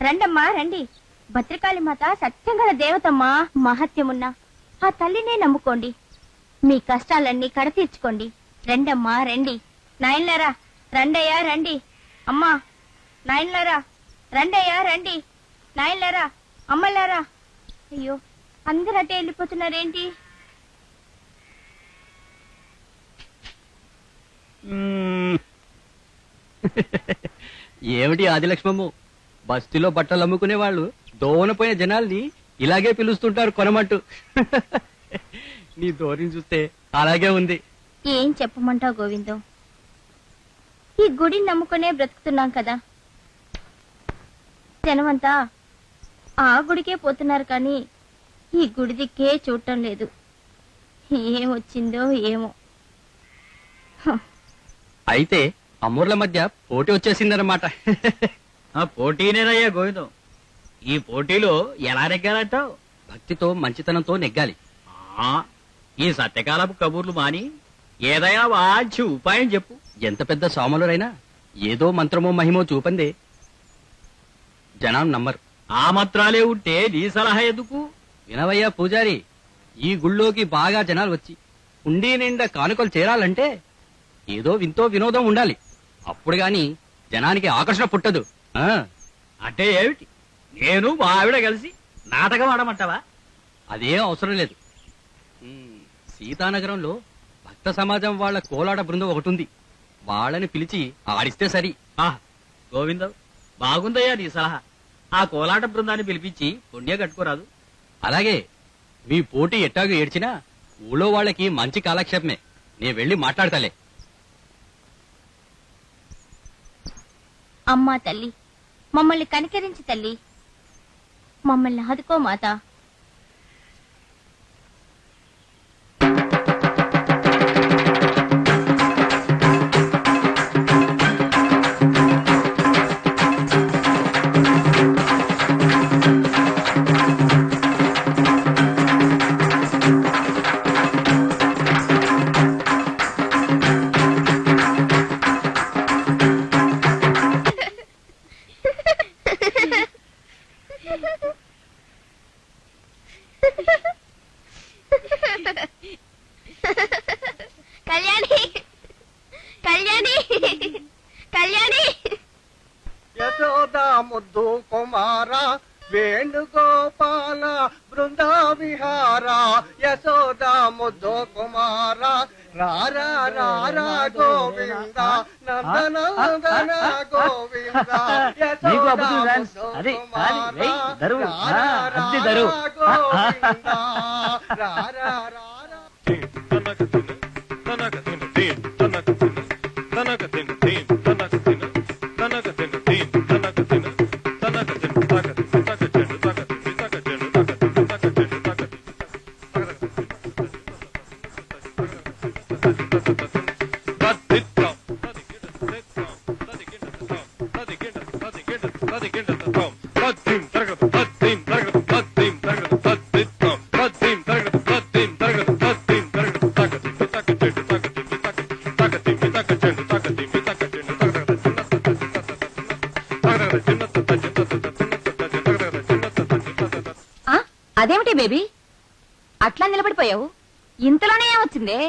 రండమ్మా రండి. భద్రకాళి మాత సత్యంగల దేవతమ్మా. మహత్యమున్నా ఆ తల్లినే నమ్ముకోండి. మీ కష్టాలన్నీ కడతీర్చుకోండి. రండమ్మా రండి. నాయనలారా రండయ్యా రండి. అమ్మా నాయనలారా రండయ్యా రండి. నాయనలారా అమ్మలారా. అయ్యో అందరూ అటే వెళ్ళిపోతున్నారేంటి? ఏమిటి ఆదిలక్ష్మమ్మ, బస్తీలో బట్టలు అమ్ముకునే వాళ్ళు దోవనపోయిన జనాల్ని ఇలాగే పిలుస్తుంటారు కొనమట్టు. నీ ధోరణి చూస్తే అలాగే ఉంది. ఏం చెప్పమంటావు గోవిందం? ఈ గుడిని నమ్ముకునే బ్రతుకుతున్నాం కదా. జనమంతా ఆ గుడికే పోతున్నారు కానీ ఈ గుడి దిక్కే చూడటం లేదు. ఏమొచ్చిందో ఏమో. అయితే అమ్మూర్ల మధ్య పోటీ వచ్చేసిందన్నమాట. పోటీనేనయ్యా గోవిందం. ఈ పోటీలో ఎలా నెగ్గాలంటావు? భక్తితో మంచితనంతో నెగ్గాలి. ఈ సత్యకాలపు కబూర్లు మాని ఏదైనా వాంచి ఉపాయం చెప్పు. ఎంత పెద్ద సామలురైనా ఏదో మంత్రమో మహిమో చూపందే జనం నమ్మరు. ఆ మంత్రాలే ఉంటే నీ సలహా ఎందుకు? వినవయ్యా పూజారి, ఈ గుళ్ళోకి బాగా జనాలు వచ్చి ఉండి నిండా కానుకలు చేరాలంటే ఏదో వింతో వినోదం ఉండాలి. అప్పుడు గాని జనానికి ఆకర్షణ పుట్టదు. అంటే ఏమిటి? నేను మా ఆవిడ కలిసి నాటకం ఆడమంటావా? అదేం అవసరం లేదు. సీతానగరంలో భక్త సమాజం వాళ్ళ కోలాట బృందం ఒకటి ఉంది. వాళ్ళని పిలిచి ఆడిస్తే సరి. గోవిందం, బాగుందయ్యా నీ సలహా. ఆ కోలాట బృందాన్ని పిలిపించి పుణ్య కట్టుకోరాదు? అలాగే. మీ పోటీ ఎట్టాగు ఏడ్చినా ఊళ్ళో వాళ్ళకి మంచి కాలక్షేపమే. నేను వెళ్ళి మాట్లాడతాలే. అమ్మా తల్లి, మమ్మల్ని కనికరించి తల్లి, మమ్మల్ని ఆదుకో మాత. కళ్యాణి కళ్యాణి కళ్యాణి. యశోదా ముద్దు కుమార వేణుగోపాల బృందా విహార. యశోదా ముద్దు కుమార రారా రారా గోవింద నందనందన గోవింద. యశోదా ముద్దు కుమార రారా రారా గోవింద రారా రారా. అదేమిటి బేబీ అట్లా నిలబడిపోయావు? ఇంతలోనే ఏమొచ్చిందే?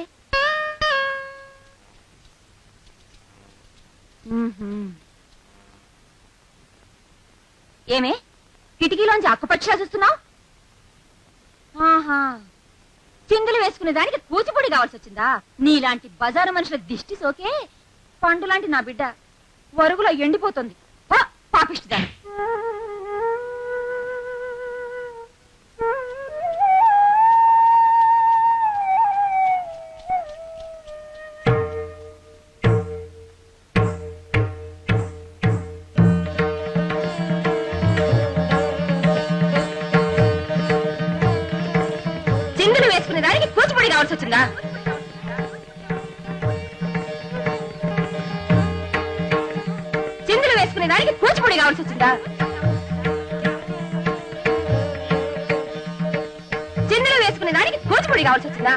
ఏమే కిటికీలోంచి అక్కపక్షా చూస్తున్నావు? ఆహా, చిందులు వేసుకునే దానికి కూచిపూడి కావాల్సి వచ్చిందా? నీలాంటి బజారు మనుషుల దిష్టి సోకే పండు లాంటి నా బిడ్డ వరుగులో ఎండిపోతుంది. పాపిష్టిదా. చిందులు వేసుకునే దానికి కూచిపూడి కావాల్సి వచ్చిందా? చిందులు వేసుకునే దానికి కూచిపూడి కావాల్సి వచ్చిందా? చిందులు వేసుకునే దానికి కూచిపూడి కావాల్సి వచ్చిందా?